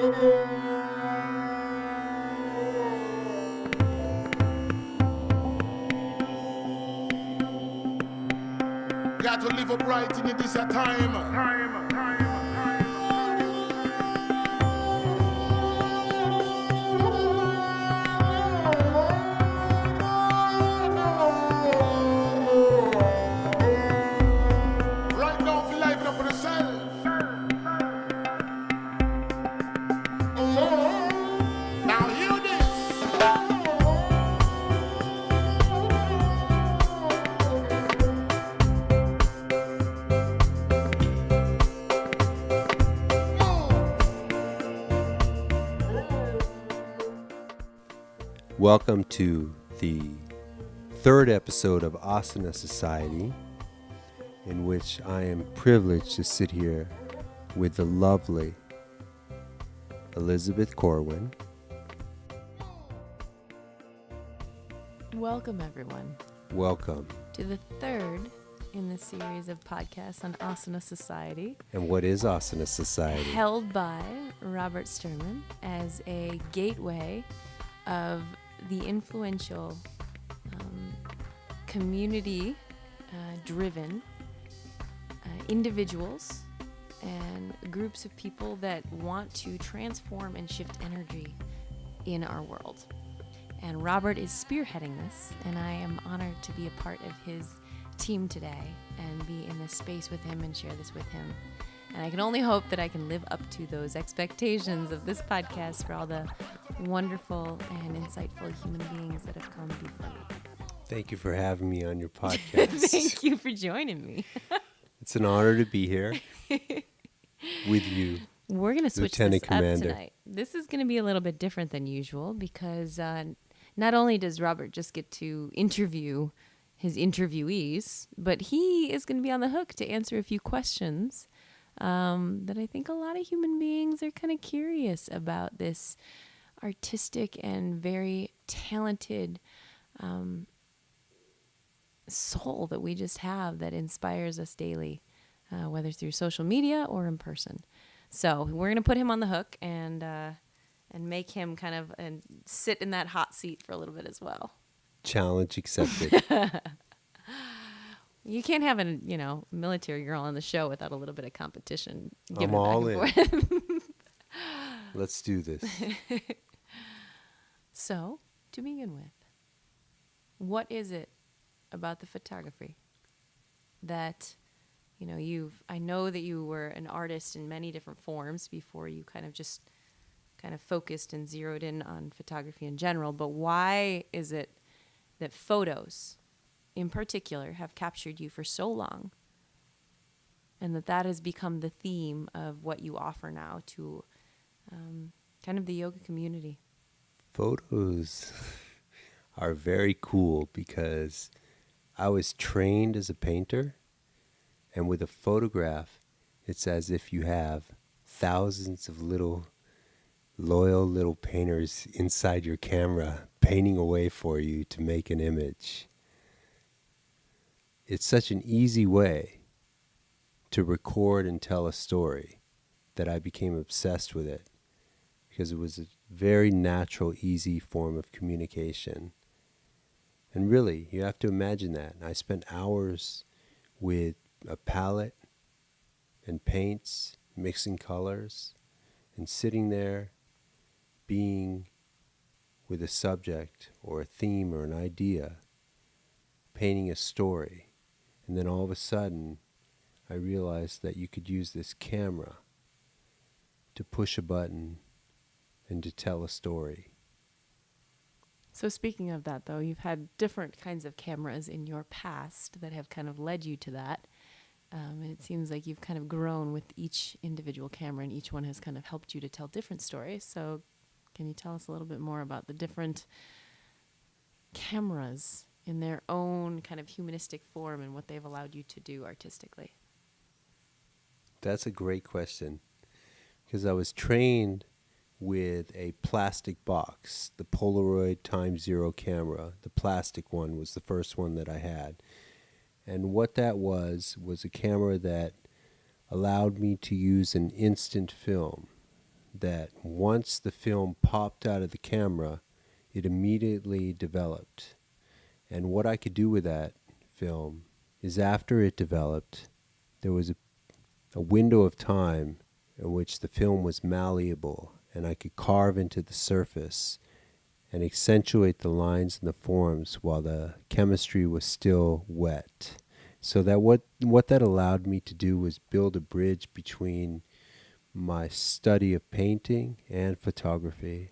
Got to live upright in this time. Right now, if you live it up on yourself. Now hear this. Welcome to the third episode of Asana Society, in which I am privileged to sit here with the lovely Elizabeth Corwin. Welcome, everyone, Welcome. to the third in the series of podcasts on Asana Society, And what is Asana Society? held by Robert Sturman as a gateway of the influential, community-driven individuals and groups of people that want to transform and shift energy in our world. And Robert is spearheading this, and I am honored to be a part of his team today and be in this space with him and share this with him. And I can only hope that I can live up to those expectations of this podcast for all the wonderful and insightful human beings that have come before me. Thank you for having me on your podcast. Thank you for joining me. It's an honor to be here with you. We're going to switch Lieutenant this Commander. up tonight. This is going to be a little bit different than usual because not only does Robert just get to interview his interviewees, but he is going to be on the hook to answer a few questions that I think a lot of human beings are kind of curious about, this artistic and very talented soul that we just have that inspires us daily, whether through social media or in person. So we're going to put him on the hook and make him kind of sit in that hot seat for a little bit as well. Challenge accepted. You can't have a military girl on the show without a little bit of competition. I'm all in. Let's do this. So, to begin with, what is it about the photography that, I know that you were an artist in many different forms before you kind of focused and zeroed in on photography in general, but why is it that photos in particular have captured you for so long, and that has become the theme of what you offer now to kind of the yoga community? Photos are very cool because I was trained as a painter, and with a photograph, it's as if you have thousands of loyal little painters inside your camera painting away for you to make an image. It's such an easy way to record and tell a story that I became obsessed with it because it was a very natural, easy form of communication. And really, you have to imagine that. I spent hours with a palette and paints, mixing colors, and sitting there being with a subject or a theme or an idea, painting a story. And then all of a sudden, I realized that you could use this camera to push a button and to tell a story. So speaking of that, though, you've had different kinds of cameras in your past that have kind of led you to that. And it seems like you've kind of grown with each individual camera, and each one has kind of helped you to tell different stories. So can you tell us a little bit more about the different cameras in their own kind of humanistic form and what they've allowed you to do artistically? That's a great question, because I was trained with a plastic box, the Polaroid Time-Zero camera. The plastic one was the first one that I had. And what that was a camera that allowed me to use an instant film that once the film popped out of the camera, it immediately developed. And what I could do with that film is after it developed, there was a window of time in which the film was malleable and I could carve into the surface and accentuate the lines and the forms while the chemistry was still wet. So that what that allowed me to do was build a bridge between my study of painting and photography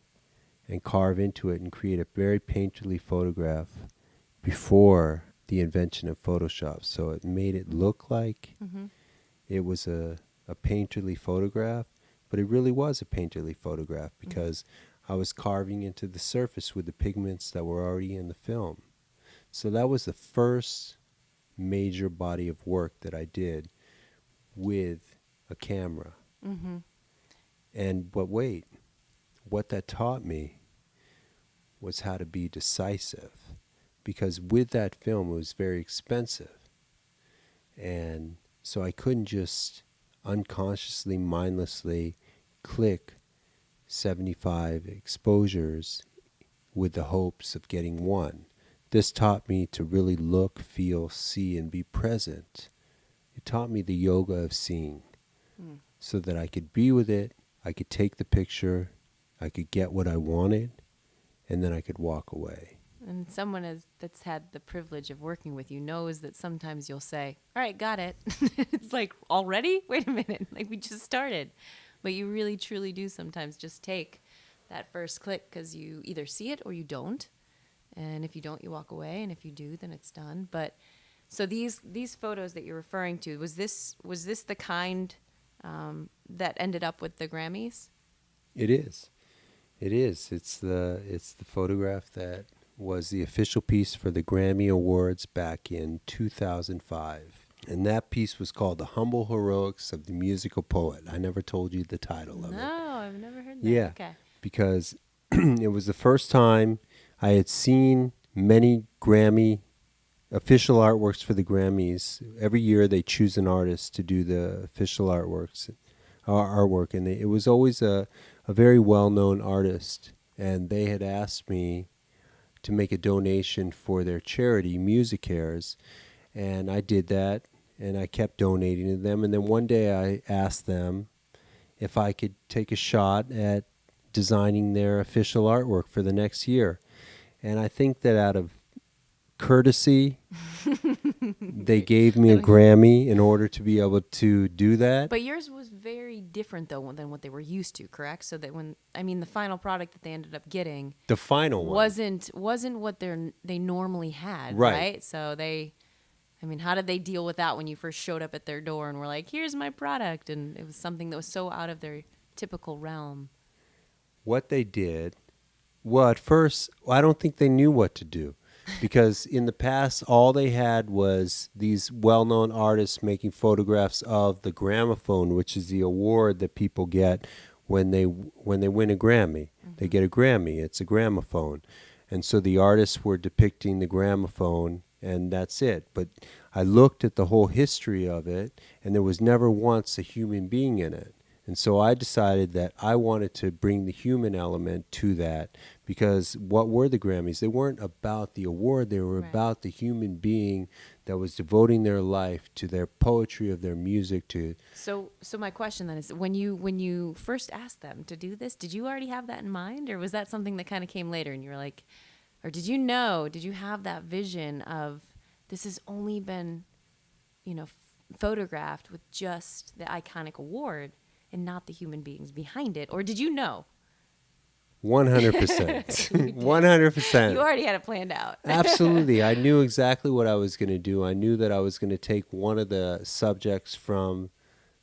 and carve into it and create a very painterly photograph before the invention of Photoshop. So it made it look like it was a painterly photograph, but it really was a painterly photograph because I was carving into the surface with the pigments that were already in the film. So that was the first major body of work that I did with a camera. But wait, what that taught me was how to be decisive, because with that film it was very expensive, and so I couldn't just unconsciously, mindlessly click 75 exposures with the hopes of getting one. This taught me to really look, feel, see, and be present. It taught me the yoga of seeing, so that I could be with it, I could take the picture, I could get what I wanted, and then I could walk away. And someone that's had the privilege of working with you knows that sometimes you'll say, all right, got it. It's like, already? Wait a minute. Like, we just started. But you really, truly do sometimes just take that first click because you either see it or you don't. And if you don't, you walk away. And if you do, then it's done. But so these photos that you're referring to, was this the kind that ended up with the Grammys? It is. It is. It's the photograph that was the official piece for the Grammy Awards back in 2005. And that piece was called The Humble Heroics of the Musical Poet. I never told you the title of it. No, I've never heard that. Yeah, Okay. because it was the first time I had seen many Grammy official artworks for the Grammys. Every year they choose an artist to do the official artwork, and it was always a very well-known artist. And they had asked me to make a donation for their charity, Music Cares, and I did that, and I kept donating to them. And then one day I asked them if I could take a shot at designing their official artwork for the next year. And I think that out of courtesy, they gave me a Grammy in order to be able to do that. But yours was very different, though, than what they were used to, correct? So that the final product that they ended up getting, The final one. wasn't what they normally had, right? So how did they deal with that when you first showed up at their door and were like, here's my product? And it was something that was so out of their typical realm. What they did, well, at first, I don't think they knew what to do. Because in the past, all they had was these well-known artists making photographs of the gramophone, which is the award that people get when they win a Grammy. They get a Grammy. It's a gramophone. And so the artists were depicting the gramophone, and that's it. But I looked at the whole history of it, and there was never once a human being in it. And so I decided that I wanted to bring the human element to that, because what were the Grammys? They weren't about the award. They were about the human being that was devoting their life to their poetry, of their music. So my question then is, when you first asked them to do this, did you already have that in mind, or was that something that kind of came later and you were like, or did you have that vision of this has only been, photographed with just the iconic award and not the human beings behind it? Or did you know? 100%. 100%. You already had it planned out. Absolutely. I knew exactly what I was going to do. I knew that I was going to take one of the subjects from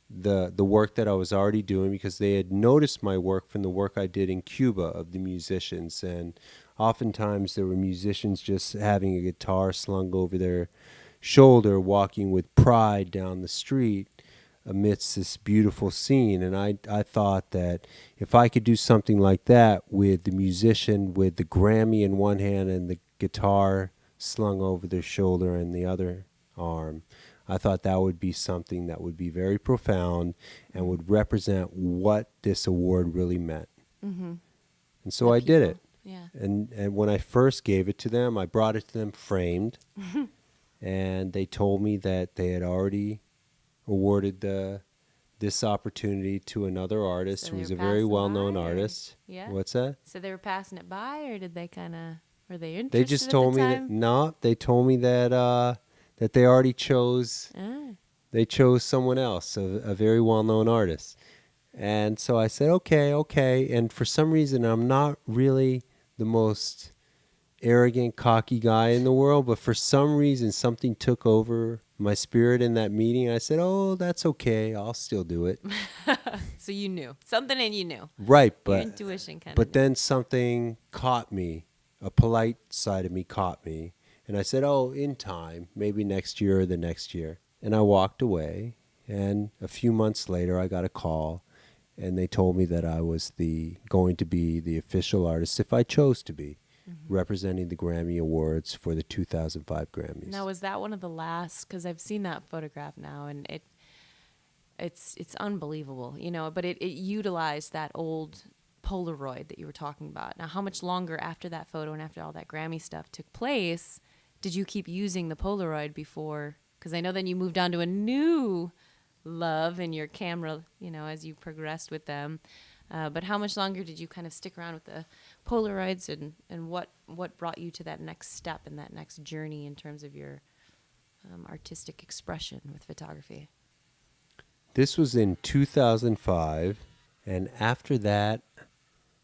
the work that I was already doing, because they had noticed my work from the work I did in Cuba of the musicians. And oftentimes there were musicians just having a guitar slung over their shoulder, walking with pride down the street amidst this beautiful scene. And I thought that if I could do something like that with the musician with the Grammy in one hand and the guitar slung over their shoulder in the other arm, I thought that would be something that would be very profound and would represent what this award really meant. Mm-hmm. And so That I did people- it. Yeah. And when I first gave it to them, I brought it to them framed, and they told me that they had already awarded this opportunity to another artist So who they was were a very passing well-known by, or- artist. Yeah. What's that? So they were passing it by, or did they kind of were they interested? They just at told the me that time? no. They told me that that they already chose. Ah. They chose someone else, a very well-known artist. And so I said, okay. And for some reason, I'm not really the most arrogant, cocky guy in the world, but for some reason, something took over my spirit in that meeting. I said, oh, that's okay. I'll still do it. So you knew something, and you knew Right, your but intuition kind of. but then something caught me. A polite side of me caught me. And I said, oh, in time, maybe next year or the next year. And I walked away. And a few months later, I got a call. And they told me that I was going to be the official artist, if I chose to be, representing the Grammy Awards for the 2005 Grammys. Now, was that one of the last? Because I've seen that photograph now, and it's unbelievable, you know. But it utilized that old Polaroid that you were talking about. Now, how much longer after that photo and after all that Grammy stuff took place did you keep using the Polaroid before? Because I know then you moved on to a new love in your camera, you know, as you progressed with them. But how much longer did you kind of stick around with the Polaroids, and what brought you to that next step and that next journey in terms of your artistic expression with photography? This was in 2005, and after that,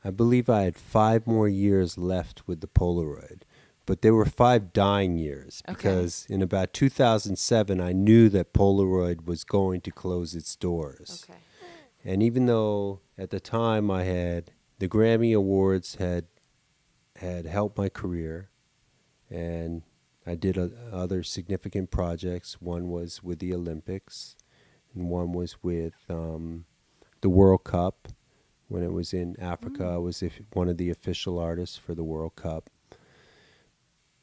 I believe I had 5 more years left with the Polaroid. But there were 5 dying years, Okay. because in about 2007, I knew that Polaroid was going to close its doors. Okay. And even though at the time the Grammy Awards had helped my career, and I did other significant projects. One was with the Olympics, and one was with the World Cup. When it was in Africa, I was one of the official artists for the World Cup.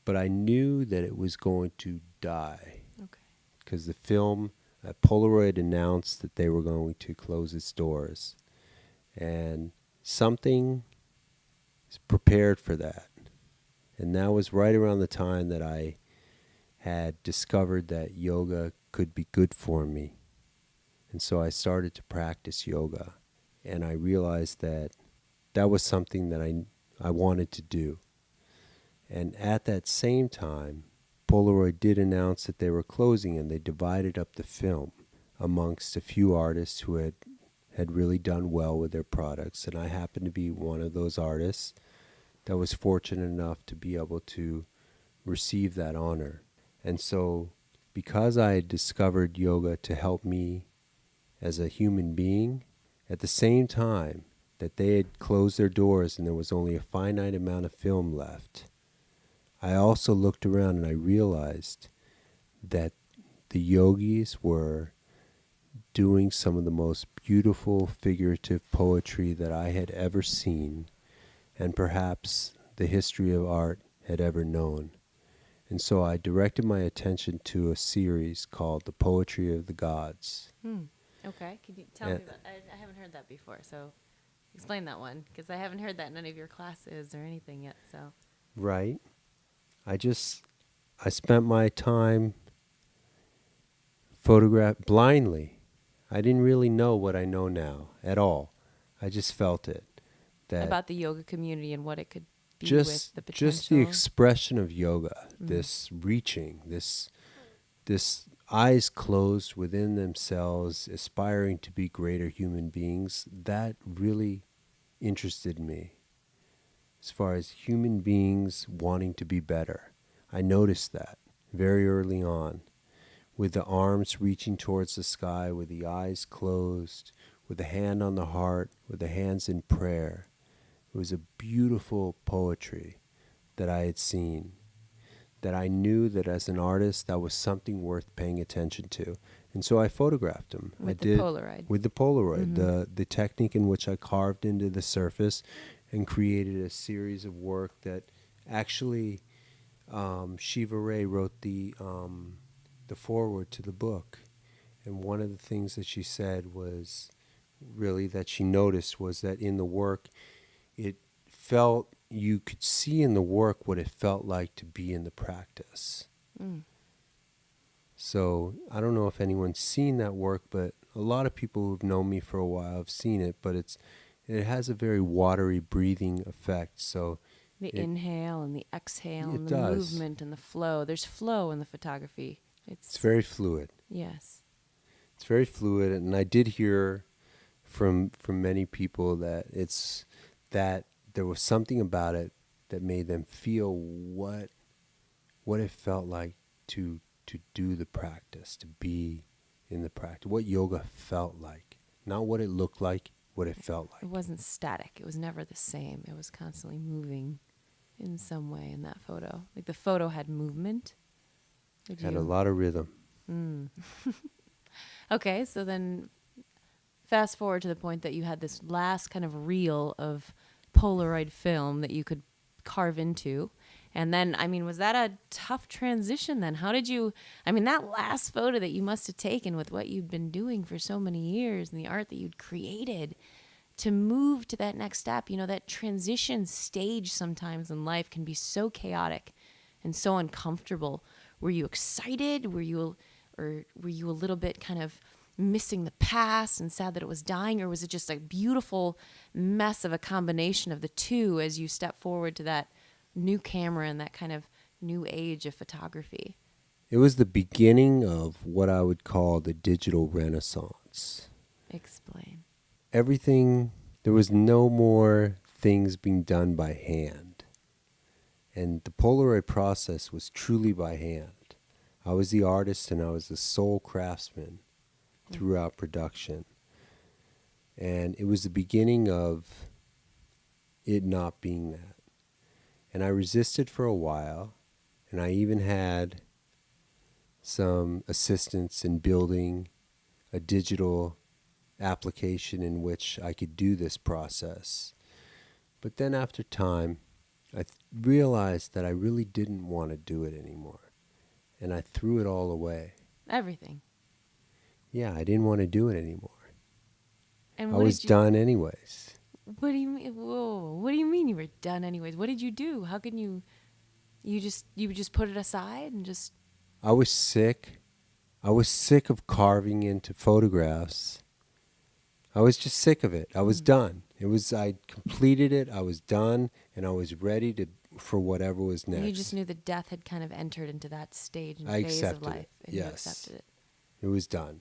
But I knew that it was going to die, Okay. because the film, Polaroid announced that they were going to close its doors. And something is prepared for that. And that was right around the time that I had discovered that yoga could be good for me. And so I started to practice yoga. And I realized that that was something that I wanted to do. And at that same time, Polaroid did announce that they were closing, and they divided up the film amongst a few artists who had really done well with their products. And I happened to be one of those artists that was fortunate enough to be able to receive that honor. And so, because I had discovered yoga to help me as a human being, at the same time that they had closed their doors and there was only a finite amount of film left, I also looked around and I realized that the yogis were doing some of the most beautiful figurative poetry that I had ever seen, and perhaps the history of art had ever known. And so I directed my attention to a series called The Poetry of the Gods. Okay. Could you tell me about? I haven't heard that before, so explain that one, because I haven't heard that in any of your classes or anything yet. So. Right. I spent my time blindly. I didn't really know what I know now at all. I just felt it. That About the yoga community and what it could be with the potential. just the expression of yoga, this reaching, this eyes closed within themselves, aspiring to be greater human beings, that really interested me. As far as human beings wanting to be better, I noticed that very early on, with the arms reaching towards the sky, with the eyes closed, with the hand on the heart, with the hands in prayer. It was a beautiful poetry that I had seen, that I knew that as an artist, that was something worth paying attention to. And so I photographed them. With the Polaroid. With the Polaroid, the technique in which I carved into the surface and created a series of work that actually Shiva Ray wrote the the foreword to the book. And one of the things that she said was really that she noticed was that in the work, it felt, you could see in the work what it felt like to be in the practice. Mm. So I don't know if anyone's seen that work, but a lot of people who've known me for a while have seen it, but it has a very watery breathing effect. So The it, inhale and the exhale it and the does. movement and the flow. There's flow in the photography. It's very fluid. Yes. It's very fluid, and I did hear from many people that it's that there was something about it that made them feel what it felt like to do the practice, to be in the practice, what yoga felt like, not what it looked like, what it felt like. It wasn't static. It was never the same. It was constantly moving in some way in that photo. Like the photo had movement. Had a lot of rhythm. Mm. Okay, so then fast forward to the point that you had this last kind of reel of Polaroid film that you could carve into. And then, I mean, was that a tough transition then? How did you, I mean, that last photo that you must have taken with what you'd been doing for so many years and the art that you'd created, to move to that next step, you know, that transition stage sometimes in life can be so chaotic and so uncomfortable. Were you excited? Were you a little bit kind of missing the past and sad that it was dying? Or was it just a beautiful mess of a combination of the two as you step forward to that new camera and that kind of new age of photography? It was the beginning of what I would call the digital renaissance. Explain. Everything, there was no more things being done by hand. And the Polaroid process was truly by hand. I was the artist and I was the sole craftsman throughout production. And it was the beginning of it not being that. And I resisted for a while, and I even had some assistance in building a digital application in which I could do this process. But then after time, I realized that I really didn't want to do it anymore. And I threw it all away. Everything. Yeah, I didn't want to do it anymore. And I was done anyways. What do you mean? Whoa! What do you mean you were done anyways? What did you do? How can you just put it aside and just? I was sick. I was sick of carving into photographs. I was just sick of it. I was done. I completed it. I was done, and I was ready for whatever was next. You just knew that death had kind of entered into that stage and I phase accepted of life, it. and Yes. you accepted it. It was done.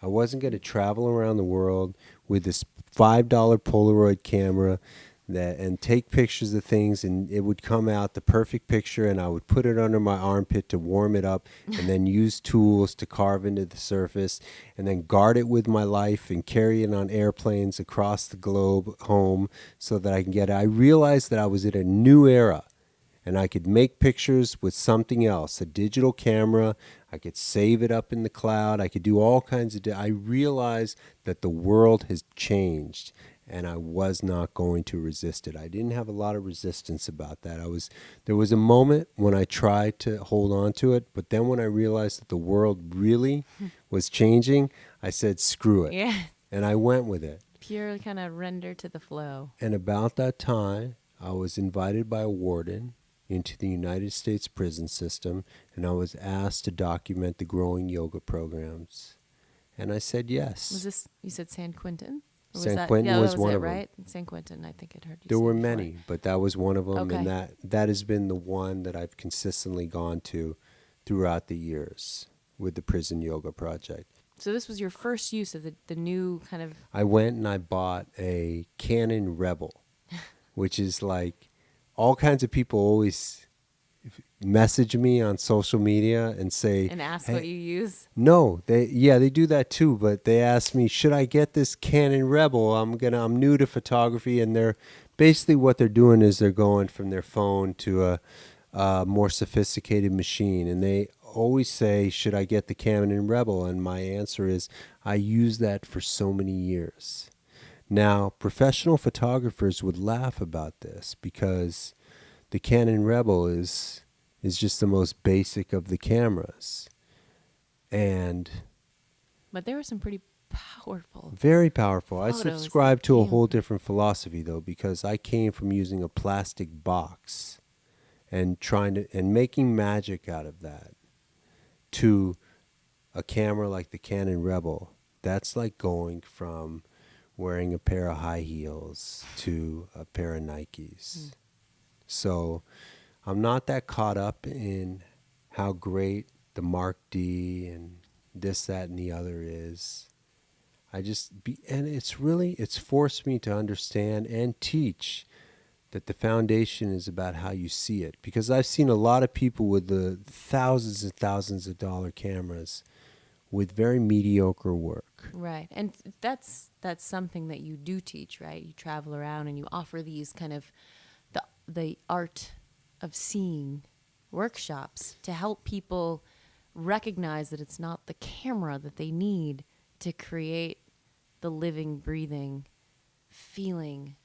I wasn't going to travel around the world with this $5 Polaroid camera and take pictures of things, and it would come out the perfect picture, and I would put it under my armpit to warm it up, and then use tools to carve into the surface, and then guard it with my life and carry it on airplanes across the globe home so that I can get it. I realized that I was in a new era, and I could make pictures with something else, a digital camera. I could save it up in the cloud. I could do all kinds of... I realized that the world has changed, and I was not going to resist it. I didn't have a lot of resistance about that. There was a moment when I tried to hold on to it, but then when I realized that the world really was changing, I said, screw it. Yeah. And I went with it. Pure kind of render to the flow. And about that time, I was invited by a warden into the United States prison system, and I was asked to document the growing yoga programs. And I said yes. Was this, you said San Quentin? Or San Quentin was one of them. Right? San Quentin, I think I'd heard you There say were before. many, but that was one of them, Okay. and that has been the one that I've consistently gone to throughout the years with the Prison Yoga Project. So this was your first use of the new kind of... I went and I bought a Canon Rebel, which is like... All kinds of people always message me on social media and say... And ask hey, what you use? No, they do that too, but they ask me, should I get this Canon Rebel? I'm new to photography, and they're basically what they're doing is they're going from their phone to a more sophisticated machine, and they always say, should I get the Canon Rebel? And my answer is, I use that for so many years. Now, professional photographers would laugh about this because the Canon Rebel is just the most basic of the cameras. And But there were some pretty powerful very powerful. I photos subscribe that to a came whole from- different philosophy, though, because I came from using a plastic box and making magic out of that to a camera like the Canon Rebel. That's like going from wearing a pair of high heels to a pair of Nikes. So I'm not that caught up in how great the Mark D and this, that, and the other is. And it's forced me to understand and teach that the foundation is about how you see it. Because I've seen a lot of people with the thousands and thousands of dollar cameras with very mediocre work. Right. And that's something that you do teach, right? You travel around and you offer these kind of the art of seeing workshops to help people recognize that it's not the camera that they need to create the living, breathing, feeling,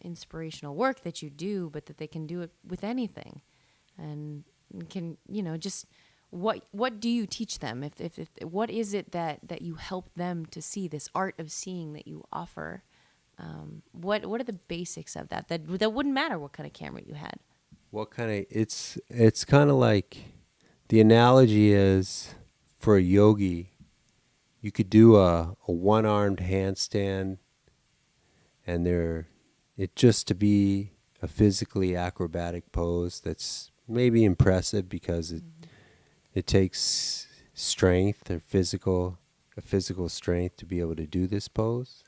inspirational work that you do, but that they can do it with anything. And can, just what do you teach them? If what is it that you help them to see, this art of seeing that you offer? What are the basics of that wouldn't matter what kind of camera you had? It's kind of like, the analogy is, for a yogi, you could do a one-armed handstand, and it just to be a physically acrobatic pose that's maybe impressive because it takes strength or a physical strength to be able to do this pose,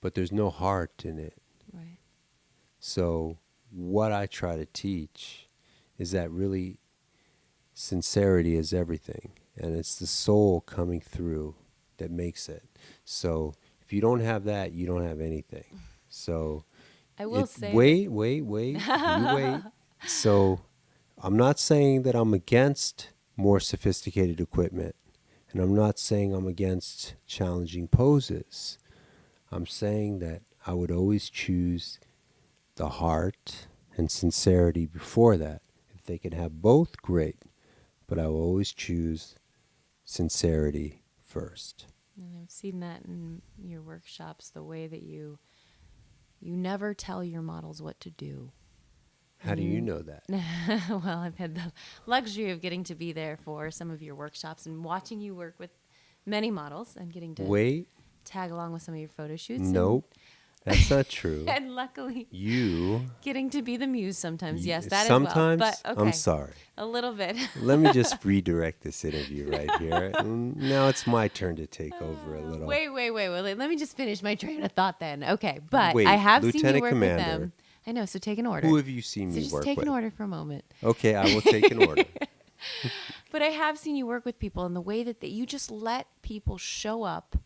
but there's no heart in it. Right. So what I try to teach is that really sincerity is everything, and it's the soul coming through that makes it. So if you don't have that, you don't have anything. So I will say wait, you wait. So I'm not saying that I'm against more sophisticated equipment, and I'm not saying I'm against challenging poses. I'm saying that I would always choose the heart and sincerity before that. If they can have both, great. But I will always choose sincerity first. And I've seen that in your workshops, the way that you never tell your models what to do. How do you know that? Well, I've had the luxury of getting to be there for some of your workshops and watching you work with many models and getting to tag along with some of your photo shoots. Nope. That's not true. And luckily, You getting to be the muse sometimes. Yes, that sometimes, as well. But okay, I'm sorry. a little bit. Let me just redirect this interview right here. Now it's my turn to take over a little. Wait. Let me just finish my train of thought then. Okay, but Wait, I have seen you Lieutenant work Commander, with them. I know, so take an order. Who have you seen So me just work take with? an order for a moment. Okay, I will take an order. But I have seen you work with people in the way that you just let people show up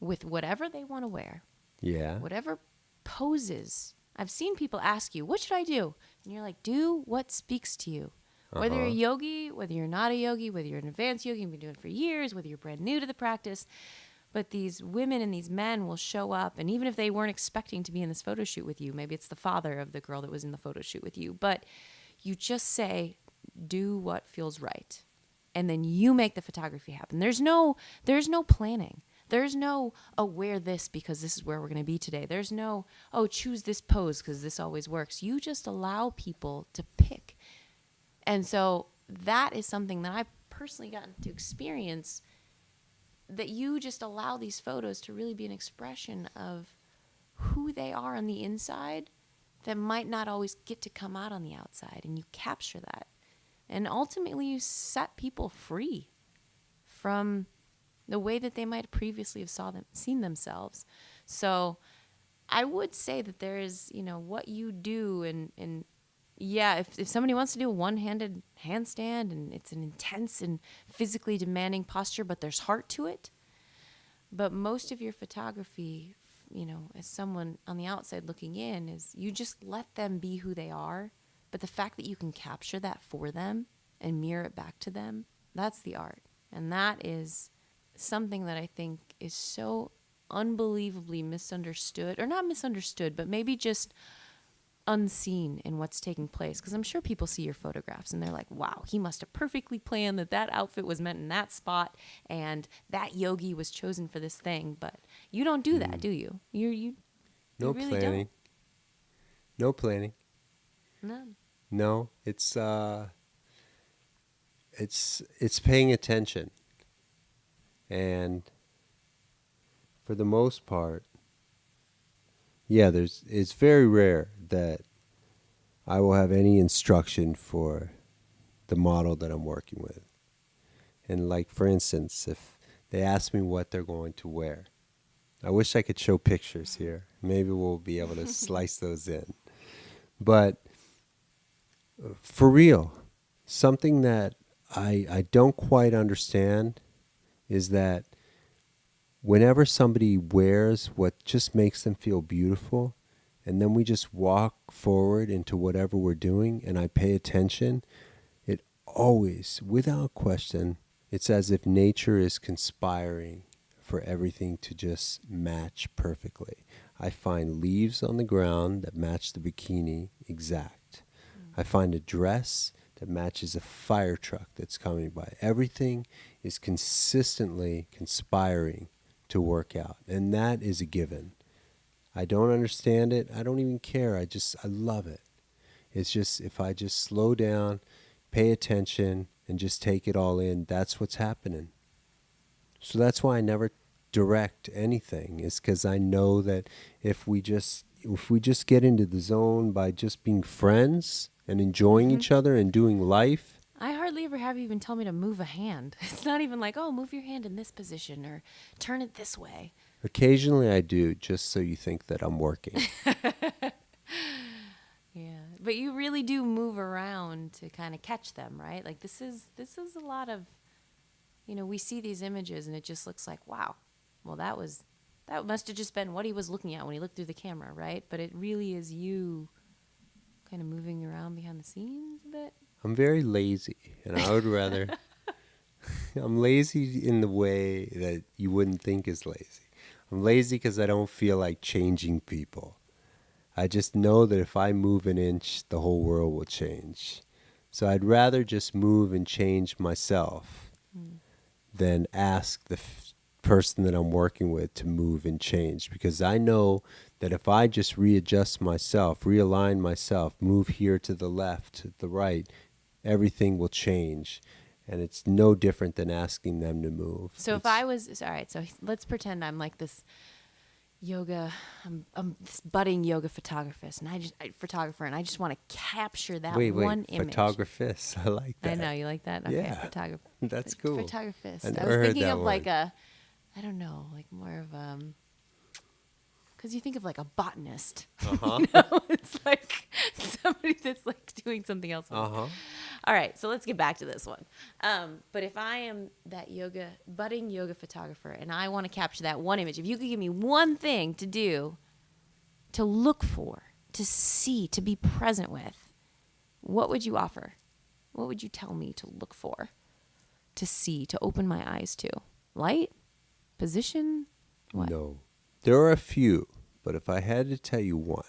with whatever they want to wear. Yeah. Whatever poses. I've seen people ask you, what should I do? And you're like, do what speaks to you. Whether you're a yogi, whether you're not a yogi, whether you're an advanced yogi, you've been doing it for years, whether you're brand new to the practice. But these women and these men will show up, and even if they weren't expecting to be in this photo shoot with you, maybe it's the father of the girl that was in the photo shoot with you, but you just say, do what feels right. And then you make the photography happen. There's no planning. There's no, wear this because this is where we're going to be today. There's no, choose this pose because this always works. You just allow people to pick. And so that is something that I personally gotten to experience, that you just allow these photos to really be an expression of who they are on the inside that might not always get to come out on the outside. And you capture that. And ultimately you set people free from the way that they might previously have seen themselves. So I would say that there is, what you do, and yeah, if somebody wants to do a one-handed handstand and it's an intense and physically demanding posture, but there's heart to it. But most of your photography, as someone on the outside looking in, is you just let them be who they are. But the fact that you can capture that for them and mirror it back to them, that's the art. And that is something that I think is so unbelievably misunderstood, or not misunderstood, but maybe just unseen in what's taking place, because I'm sure people see your photographs and they're like, wow, he must have perfectly planned that outfit was meant in that spot and that yogi was chosen for this thing. But you don't do that, do you? You No really planning. No planning. don't. No, it's paying attention. And for the most part, yeah, it's very rare that I will have any instruction for the model that I'm working with. And like, for instance, if they ask me what they're going to wear, I wish I could show pictures here. Maybe we'll be able to slice those in. But for real, something that I don't quite understand is that whenever somebody wears what just makes them feel beautiful, and then we just walk forward into whatever we're doing, and I pay attention, it always, without question, it's as if nature is conspiring for everything to just match perfectly. I find leaves on the ground that match the bikini exact. I find a dress that matches a fire truck that's coming by. Everything is consistently conspiring to work out, and that is a given. I don't understand it. I don't even care. I love it. It's just, if I just slow down, pay attention, and just take it all in, that's what's happening. So that's why I never direct anything, is because I know that if we just get into the zone by just being friends and enjoying each other and doing life. I hardly ever have you even tell me to move a hand. It's not even like, oh, move your hand in this position or turn it this way. Occasionally I do, just so you think that I'm working. Yeah, but you really do move around to kind of catch them, right? Like this is a lot of, we see these images and it just looks like, wow, well that must have just been what he was looking at when he looked through the camera, right? But it really is you kind of moving around behind the scenes a bit. I'm very lazy, and I would rather... I'm lazy in the way that you wouldn't think is lazy. I'm lazy because I don't feel like changing people. I just know that if I move an inch, the whole world will change. So I'd rather just move and change myself than ask the person that I'm working with to move and change, because I know that if I just readjust myself, realign myself, move here to the left, to the right, everything will change. And it's no different than asking them to move. So if I was, all right, so let's pretend I'm like this I'm this budding yoga photographist, and I just want to capture that one image. Photographist, I like that. I know, you like that? Okay, Yeah, photographer. that's cool. Photographist. I I never was heard thinking that of one. like a, I don't know, like more of because you think of like a botanist. It's like somebody that's like doing something else. All right, so let's get back to this one. But if I am that budding yoga photographer, and I want to capture that one image, if you could give me one thing to do, to look for, to see, to be present with, what would you offer? What would you tell me to look for, to see, to open my eyes to? Light? Position? What? No. There are a few, but if I had to tell you one,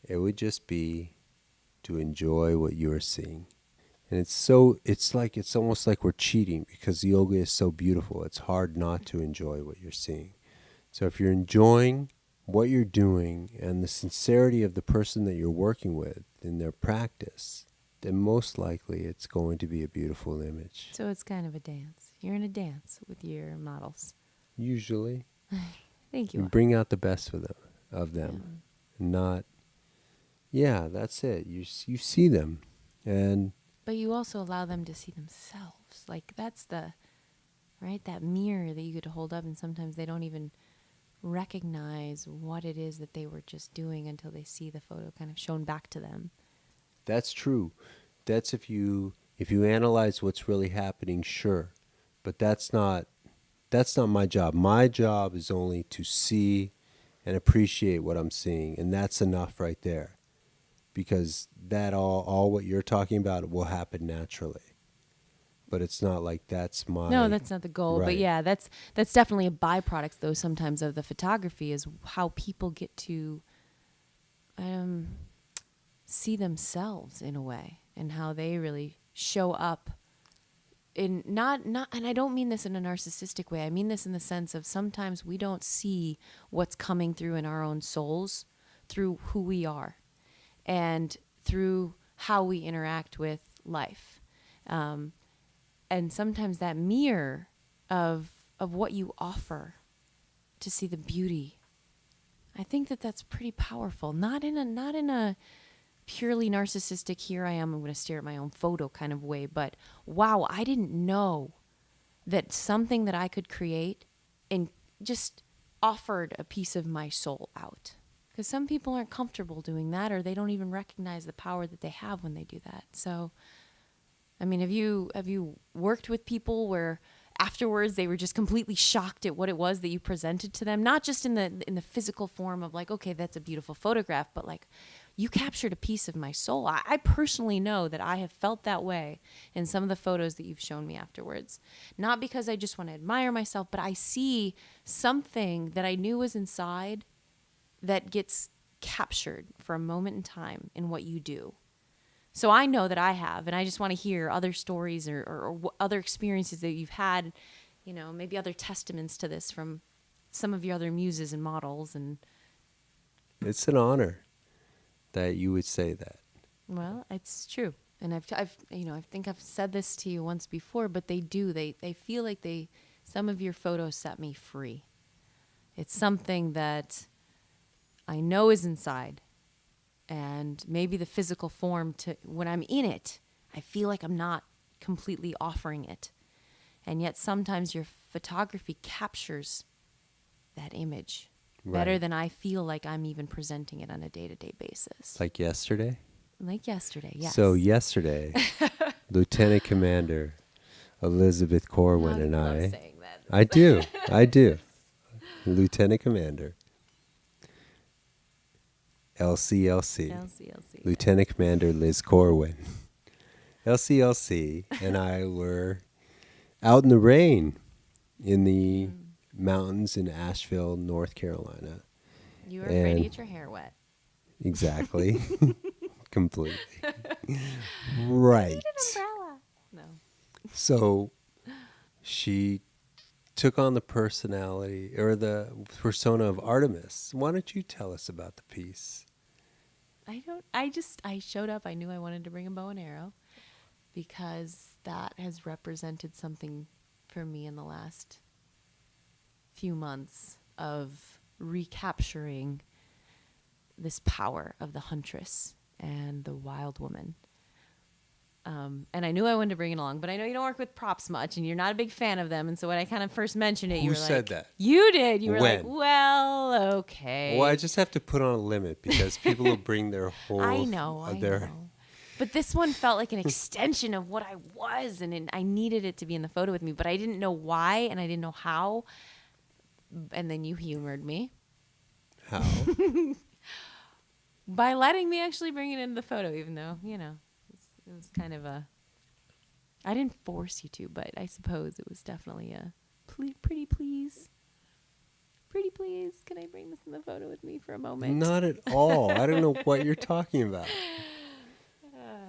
it would just be to enjoy what you are seeing. And it's almost like we're cheating, because yoga is so beautiful. It's hard not to enjoy what you're seeing. So if you're enjoying what you're doing and the sincerity of the person that you're working with in their practice, then most likely it's going to be a beautiful image. So it's kind of a dance. You're in a dance with your models. Usually. Thank you. You bring out the best of them. Not, yeah, that's it. You see them. But you also allow them to see themselves. Like that's that mirror that you get to hold up, and sometimes they don't even recognize what it is that they were just doing until they see the photo kind of shown back to them. That's true. That's if you analyze what's really happening, sure. But that's not my job. My job is only to see and appreciate what I'm seeing, and that's enough right there. Because that all what you're talking about will happen naturally. But it's not like that's my... No, that's not the goal. Right. But yeah, that's definitely a byproduct, though, sometimes of the photography, is how people get to see themselves in a way and how they really show up in not and I don't mean this in a narcissistic way. I mean this in the sense of sometimes we don't see what's coming through in our own souls through who we are and through how we interact with life. And sometimes that mirror of what you offer to see the beauty, I think that's pretty powerful. Not in a purely narcissistic, here I am going to stare at my own photo kind of way, but wow, I didn't know that something that I could create and just offered a piece of my soul out. Because some people aren't comfortable doing that, or they don't even recognize the power that they have when they do that. So, I mean, have you worked with people where afterwards they were just completely shocked at what it was that you presented to them? Not just in the physical form of like, okay, that's a beautiful photograph, but like, you captured a piece of my soul. I personally know that I have felt that way in some of the photos that you've shown me afterwards. Not because I just want to admire myself, but I see something that I knew was inside that gets captured for a moment in time in what you do. So I know that I have, and I just want to hear other stories or other experiences that you've had, you know, maybe other testaments to this from some of your other muses and models. And It's an honor that you would say that. well, it's true. And I've you know, I think I've said this to you once before, but they do. They feel like some of your photos set me free. It's something that I know is inside. And maybe the physical form, to when I'm in it, I feel like I'm not completely offering it. And yet sometimes your photography captures that image better Right. than I feel like I'm even presenting it on a day-to-day basis. Like yesterday? Like yesterday, yes. So yesterday, Lieutenant Commander Elizabeth Corwin and love I... saying that. I do. Lieutenant Commander. LCLC. LCLC. Lieutenant Commander Liz Corwin. LCLC and I were out in the rain in the mountains in Asheville, North Carolina. You were afraid to get your hair wet. Exactly. Completely. Right. Need an umbrella. No. So she took on the personality or the persona of Artemis. Why don't you tell us about the piece? I showed up. I knew I wanted to bring a bow and arrow because that has represented something for me in the last few months of recapturing this power of the huntress and the wild woman. And I knew I wanted to bring it along, but I know you don't work with props much and you're not a big fan of them. And so when I kind of first mentioned it, you were like... Who said that? You did. You were like, When? well, okay. Well, I just have to put on a limit because people will bring their whole... I know. But this one felt like an extension of what I was, and I needed it to be in the photo with me, but I didn't know why and I didn't know how. And then you humored me. How? By letting me actually bring it into the photo, even though, you know, it was kind of a... I didn't force you to, but I suppose it was definitely a pretty please. Pretty please, can I bring this in the photo with me for a moment? Not at all. I don't know what you're talking about.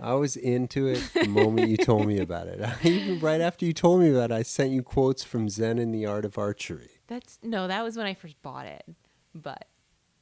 I was into it the moment you told me about it. Even right after you told me about it, I sent you quotes from Zen and the Art of Archery. That was when I first bought it. But,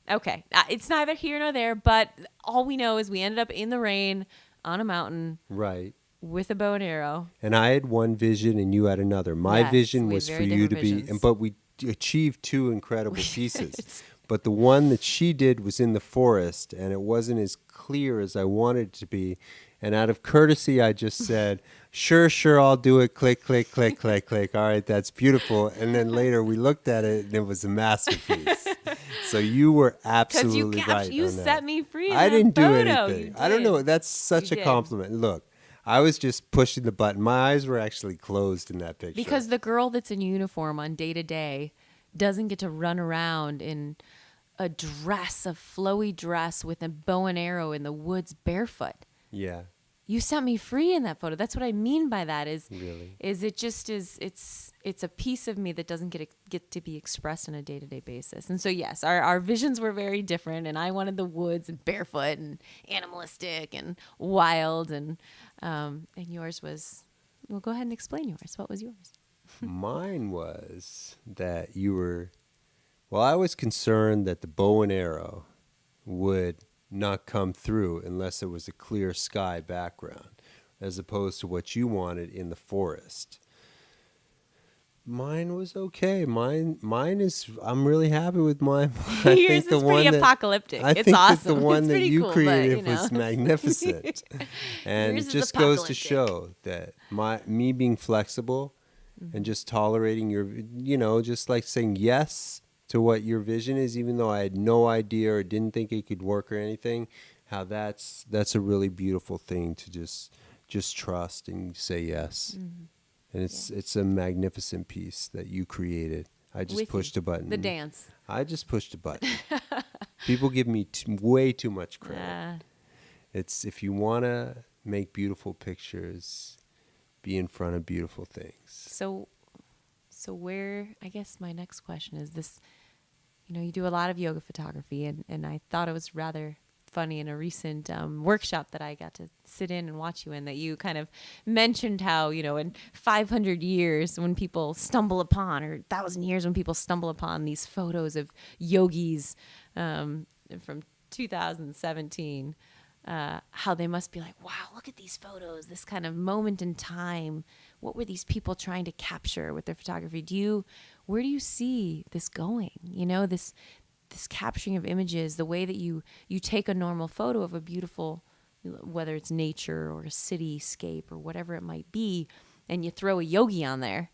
okay. It's neither here nor there, but all we know is we ended up in the rain on a mountain. Right. With a bow and arrow. And I had one vision and you had another. My Yes, vision we was had for very you to different be, visions. but we achieved two incredible pieces. But the one that she did was in the forest and it wasn't as clear as I wanted it to be. And out of courtesy, I just said, sure, I'll do it. Click, click, click, click, click. All right, that's beautiful. And then later we looked at it and it was a masterpiece. So you were absolutely right. You on that. set me free. In I that didn't do photo. anything. You I don't did. know. That's such You a did. compliment. Look, I was just pushing the button. My eyes were actually closed in that picture. Because the girl that's in uniform on day to day doesn't get to run around in a flowy dress with a bow and arrow in the woods barefoot. Yeah. you set me free in that photo. That's what I mean by that Really? is it just is it's a piece of me that doesn't get to be expressed on a day-to-day basis. And so yes, our visions were very different, and I wanted the woods and barefoot and animalistic and wild, and yours was, well, go ahead and explain yours. What was yours? Mine was that I was concerned that the bow and arrow would not come through unless it was a clear sky background, as opposed to what you wanted in the forest. Mine was okay. Mine is. I'm really happy with mine. I Yours think the is one pretty that apocalyptic. I It's think that awesome. the one It's that pretty you cool, created but, was magnificent, and Yours it is just goes to apocalyptic. show that me being flexible and just tolerating just like saying yes to what your vision is, even though I had no idea or didn't think it could work or anything. How that's a really beautiful thing to just trust and say yes. And it's a magnificent piece that you created. I just With pushed you. a button. The dance. I just pushed a button. People give me way too much credit. It's if you want to make beautiful pictures, be in front of beautiful things. So where, I guess my next question is this, you do a lot of yoga photography, and I thought it was rather funny in a recent workshop that I got to sit in and watch you in, that you kind of mentioned how, in 500 years when people stumble upon, or 1,000 years when people stumble upon these photos of yogis from 2017, how they must be like, wow, look at these photos, this kind of moment in time. What were these people trying to capture with their photography? Where do you see this going? This capturing of images, the way that you take a normal photo of a beautiful, whether it's nature or a cityscape or whatever it might be, and you throw a yogi on there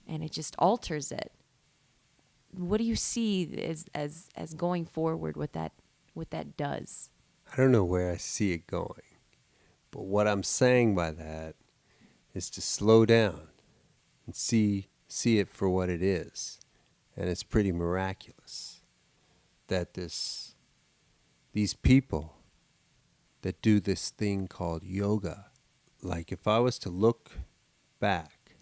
and it just alters it. What do you see as going forward, what that does? I don't know where I see it going, but what I'm saying by that is to slow down and see it for what it is. And it's pretty miraculous that these people that do this thing called yoga, like if I was to look back,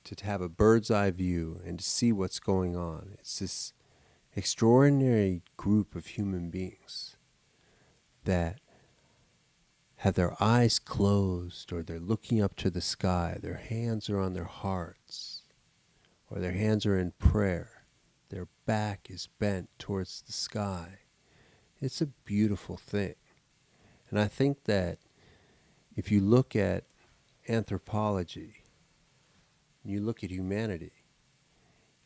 to have a bird's eye view and to see what's going on, it's this extraordinary group of human beings that have their eyes closed, or they're looking up to the sky, their hands are on their hearts, or their hands are in prayer. Their back is bent towards the sky. It's a beautiful thing. And I think that if you look at anthropology, you look at humanity,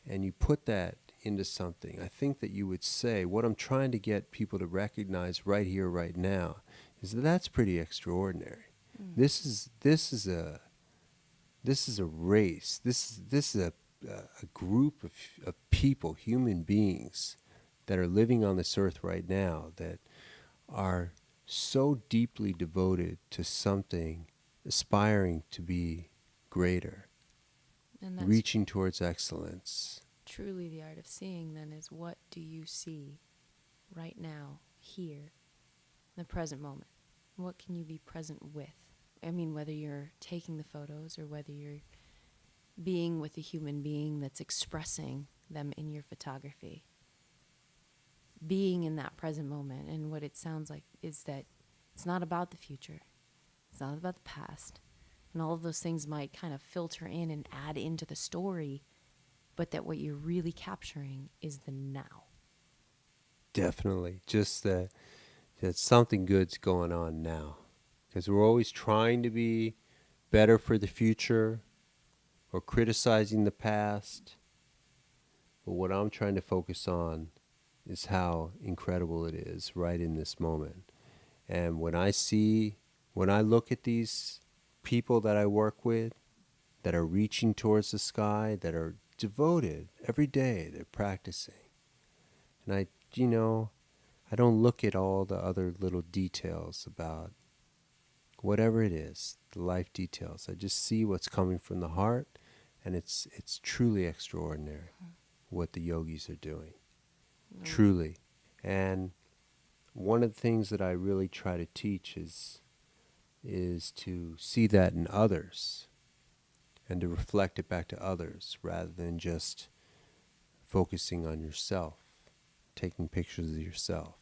and you put that into something, I think that you would say, what I'm trying to get people to recognize right here, right now, is that that's pretty extraordinary. This is a race. This is a group of people, human beings, that are living on this earth right now that are so deeply devoted to something, aspiring to be greater, And that's reaching towards excellence. truly the art of seeing, then, is what do you see right now, here, in the present moment? What can you be present with? I mean, whether you're taking the photos or whether you're being with a human being that's expressing them in your photography. Being in that present moment, and what it sounds like is that it's not about the future. It's not about the past. And all of those things might kind of filter in and add into the story, but that what you're really capturing is the now. Definitely. Just that something good's going on now. Because we're always trying to be better for the future or criticizing the past. But what I'm trying to focus on is how incredible it is right in this moment. And when I look at these people that I work with that are reaching towards the sky, that are devoted every day, they're practicing. And I don't look at all the other little details about whatever it is, the life details. I just see what's coming from the heart, and it's truly extraordinary what the yogis are doing. Truly. And one of the things that I really try to teach is is to see that in others and to reflect it back to others rather than just focusing on yourself, taking pictures of yourself.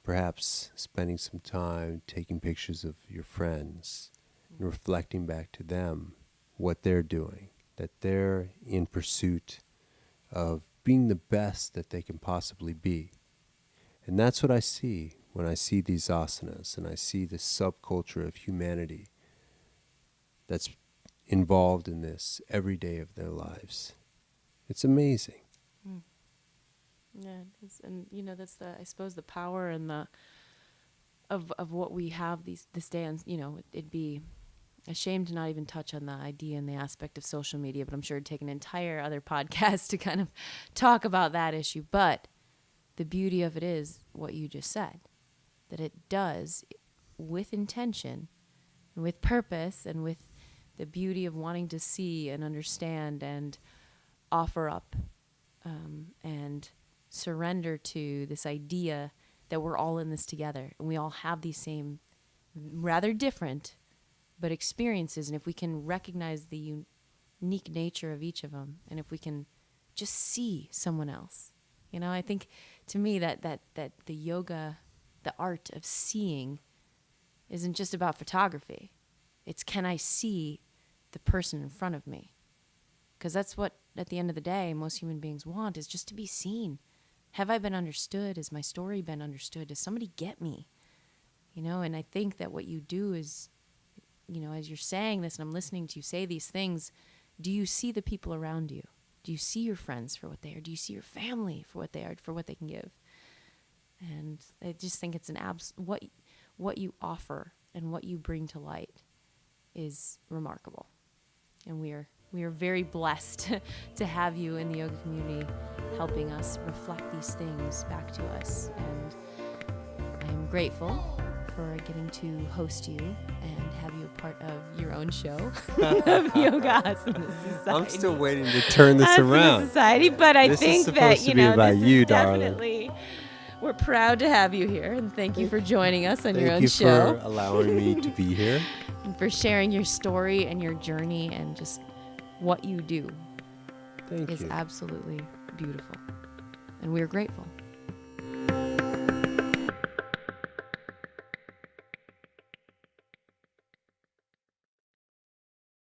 Perhaps spending some time taking pictures of your friends and reflecting back to them what they're doing, that they're in pursuit of being the best that they can possibly be. And that's what I see when I see these asanas and I see this subculture of humanity that's involved in this every day of their lives. It's amazing. Yeah, and that's I suppose the power and the of what we have this day. And it'd be a shame to not even touch on the idea and the aspect of social media, but I'm sure it'd take an entire other podcast to kind of talk about that issue. But the beauty of it is what you just said, that it does, with intention and with purpose and with the beauty of wanting to see and understand and offer up and surrender to this idea that we're all in this together and we all have these same rather different but experiences. And if we can recognize the unique nature of each of them, and if we can just see someone else, I think to me that the yoga, the art of seeing, isn't just about photography. It's, can I see the person in front of me? Because that's what, at the end of the day, most human beings want, is just to be seen. Have I been understood? Has my story been understood? Does somebody get me? And I think that what you do is, as you're saying this and I'm listening to you say these things, do you see the people around you? Do you see your friends for what they are? Do you see your family for what they are, for what they can give? And I just think it's what you offer and what you bring to light is remarkable. And we are very blessed to have you in the yoga community helping us reflect these things back to us. And I'm grateful for getting to host you and have you a part of your own show of Yoga Asana Society. I'm still waiting to turn this Asana around. Society, but I This think is supposed that, to be about this you, is darling. definitely, we're proud to have you here, and thank you for joining us on your own Thank you show. for allowing me to be here. And for sharing your story and your journey and just what you do. Thank is you. absolutely beautiful. And we're grateful.